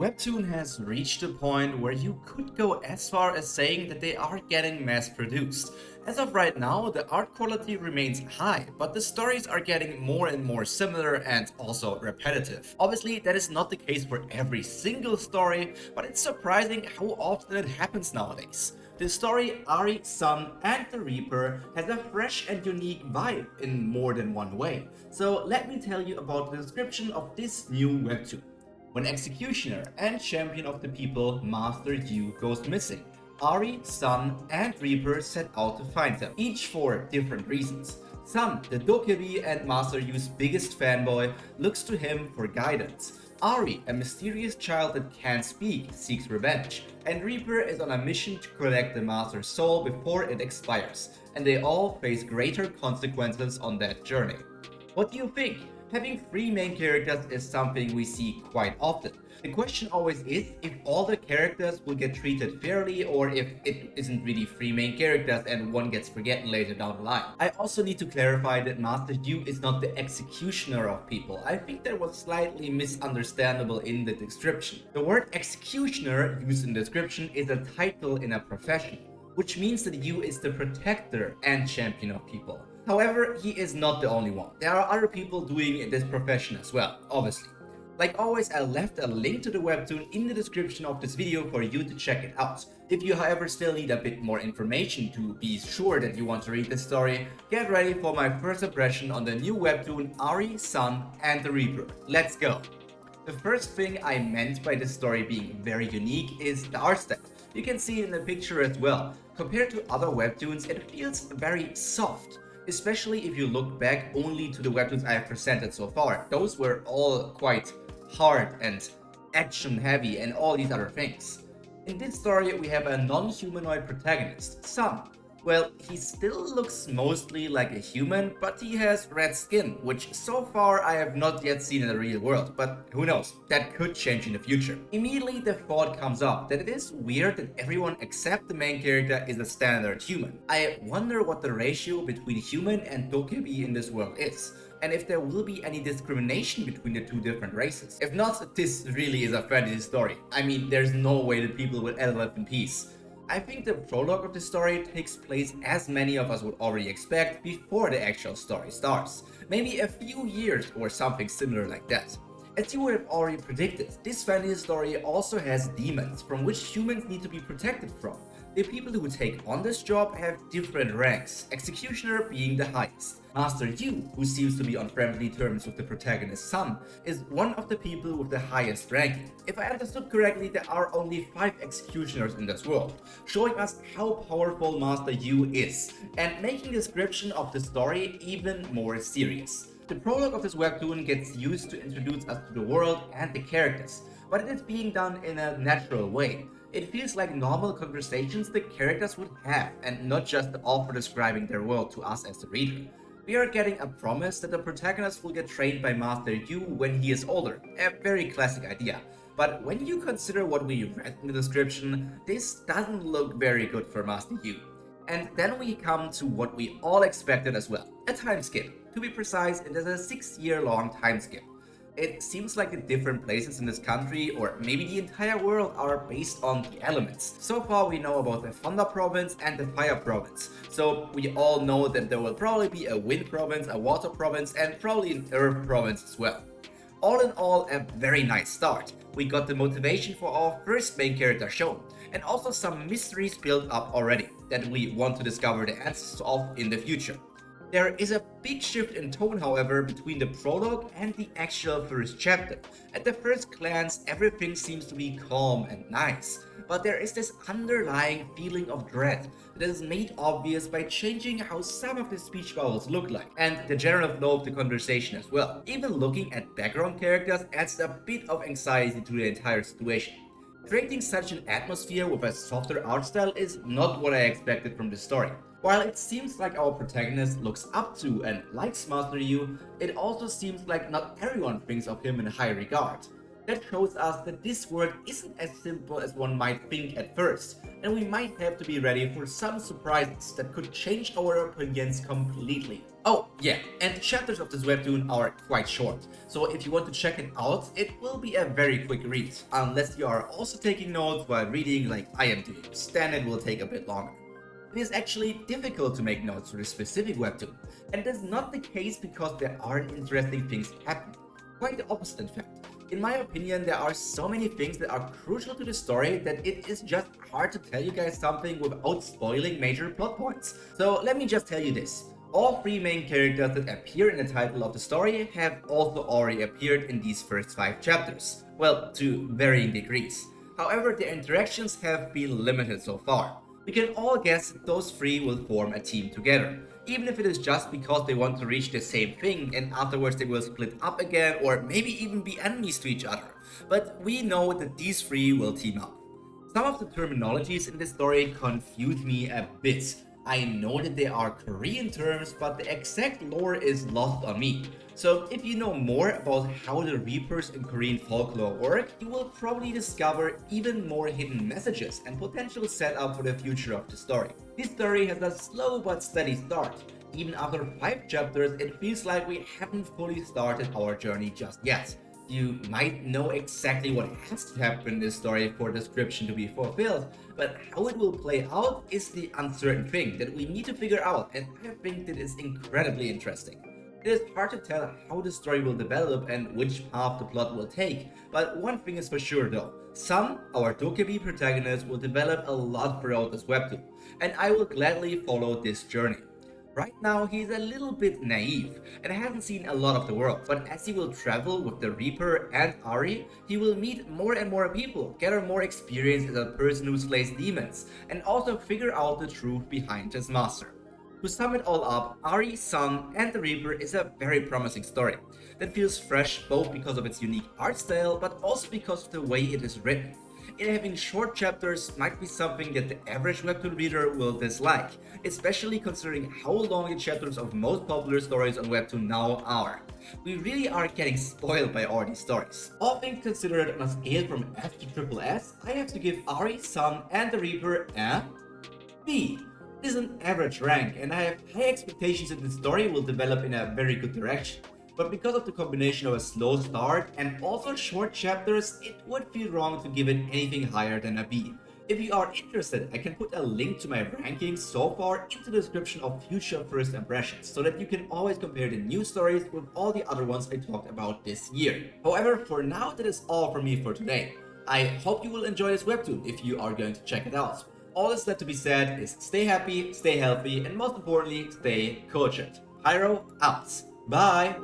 Webtoon has reached a point where you could go as far as saying that they are getting mass produced. As of right now, the art quality remains high, but the stories are getting more and more similar and also repetitive. Obviously, that is not the case for every single story, but it's surprising how often it happens nowadays. The story Ari, Sun, and the Reaper has a fresh and unique vibe in more than one way. So let me tell you about the description of this new webtoon. When Executioner and Champion of the People Master Yu goes missing, Ari, Sun, and Reaper set out to find him, each for different reasons. Sun, the dokebi and Master Yu's biggest fanboy, looks to him for guidance. Ari, a mysterious child that can't speak, seeks revenge, and Reaper is on a mission to collect the Master's soul before it expires, and they all face greater consequences on that journey. What do you think? Having three main characters is something we see quite often. The question always is if all the characters will get treated fairly or if it isn't really three main characters and one gets forgotten later down the line. I also need to clarify that Master Yu is not the executioner of people. I think that was slightly misunderstandable in the description. The word executioner used in the description is a title in a profession, which means that Yu is the protector and champion of people. However, he is not the only one. There are other people doing this profession as well, obviously. Like always, I left a link to the webtoon in the description of this video for you to check it out. If you however still need a bit more information to be sure that you want to read this story, get ready for my first impression on the new webtoon Ari, Sun, and the Reaper. Let's go! The first thing I meant by this story being very unique is the art style. You can see it in the picture as well. Compared to other webtoons, it feels very soft. Especially if you look back only to the webtoons I have presented so far. Those were all quite hard and action heavy and all these other things. In this story we have a non-humanoid protagonist, Sun. Well, he still looks mostly like a human, but he has red skin, which so far I have not yet seen in the real world, but who knows, that could change in the future. Immediately the thought comes up that it is weird that everyone except the main character is a standard human. I wonder what the ratio between human and dokebi in this world is, and if there will be any discrimination between the two different races. If not, this really is a fantasy story. I mean, there's no way that people will live in peace. I think the prologue of the story takes place as many of us would already expect before the actual story starts. Maybe a few years or something similar like that. As you would have already predicted, this fantasy story also has demons from which humans need to be protected from. The people who take on this job have different ranks, Executioner being the highest. Master Yu, who seems to be on friendly terms with the protagonist's Sun, is one of the people with the highest ranking. If I understood correctly, there are only 5 executioners in this world, showing us how powerful Master Yu is, and making the description of the story even more serious. The prologue of this webtoon gets used to introduce us to the world and the characters, but it is being done in a natural way. It feels like normal conversations the characters would have, and not just the author describing their world to us as the reader. We are getting a promise that the protagonist will get trained by Master Yu when he is older, a very classic idea. But when you consider what we read in the description, this doesn't look very good for Master Yu. And then we come to what we all expected as well, a time skip. To be precise, it is a 6-year-long time skip. It seems like the different places in this country, or maybe the entire world, are based on the elements. So far we know about the Thunder province and the Fire province, so we all know that there will probably be a Wind province, a Water province, and probably an Earth province as well. All in all, a very nice start. We got the motivation for our first main character shown, and also some mysteries built up already that we want to discover the answers of in the future. There is a big shift in tone, however, between the prologue and the actual first chapter. At the first glance, everything seems to be calm and nice, but there is this underlying feeling of dread that is made obvious by changing how some of the speech bubbles look like, and the general flow of the conversation as well. Even looking at background characters adds a bit of anxiety to the entire situation. Creating such an atmosphere with a softer art style is not what I expected from the story. While it seems like our protagonist looks up to and likes Master Yu, it also seems like not everyone thinks of him in high regard. That shows us that this world isn't as simple as one might think at first, and we might have to be ready for some surprises that could change our opinions completely. Oh, yeah, and the chapters of this webtoon are quite short, so if you want to check it out, it will be a very quick read, unless you are also taking notes while reading like I am doing, then it will take a bit longer. It is actually difficult to make notes for this specific webtoon, and it is not the case because there aren't interesting things happening. Quite the opposite, in fact. In my opinion, there are so many things that are crucial to the story that it is just hard to tell you guys something without spoiling major plot points. So let me just tell you this. All three main characters that appear in the title of the story have also already appeared in these first 5 chapters. Well, to varying degrees. However, their interactions have been limited so far. We can all guess that those three will form a team together, even if it is just because they want to reach the same thing and afterwards they will split up again or maybe even be enemies to each other. But we know that these three will team up. Some of the terminologies in this story confuse me a bit. I know that they are Korean terms, but the exact lore is lost on me. So if you know more about how the Reapers in Korean folklore work, you will probably discover even more hidden messages and potential setup for the future of the story. This story has a slow but steady start. Even after 5 chapters, it feels like we haven't fully started our journey just yet. You might know exactly what has to happen in this story for the description to be fulfilled, but how it will play out is the uncertain thing that we need to figure out, and I think that is incredibly interesting. It is hard to tell how the story will develop and which path the plot will take, but one thing is for sure though. Some, our dokebi protagonists, will develop a lot throughout this webtoon, and I will gladly follow this journey. Right now, he's a little bit naive and hasn't seen a lot of the world, but as he will travel with the Reaper and Ari, he will meet more and more people, gather more experience as a person who slays demons, and also figure out the truth behind his master. To sum it all up, Ari, Sun, and the Reaper is a very promising story that feels fresh both because of its unique art style, but also because of the way it is written. It having short chapters might be something that the average webtoon reader will dislike, especially considering how long the chapters of most popular stories on webtoon now are. We really are getting spoiled by all these stories. All things considered, on a scale from S to triple S, I have to give Ari, Sun, and the Reaper a B. It is an average rank, and I have high expectations that the story will develop in a very good direction. But because of the combination of a slow start and also short chapters, it would feel wrong to give it anything higher than a B. If you are interested, I can put a link to my rankings so far into the description of future first impressions, so that you can always compare the new stories with all the other ones I talked about this year. However, for now, that is all from me for today. I hope you will enjoy this webtoon if you are going to check it out. All that's left to be said is stay happy, stay healthy, and most importantly, stay cultured. Pyro out. Bye!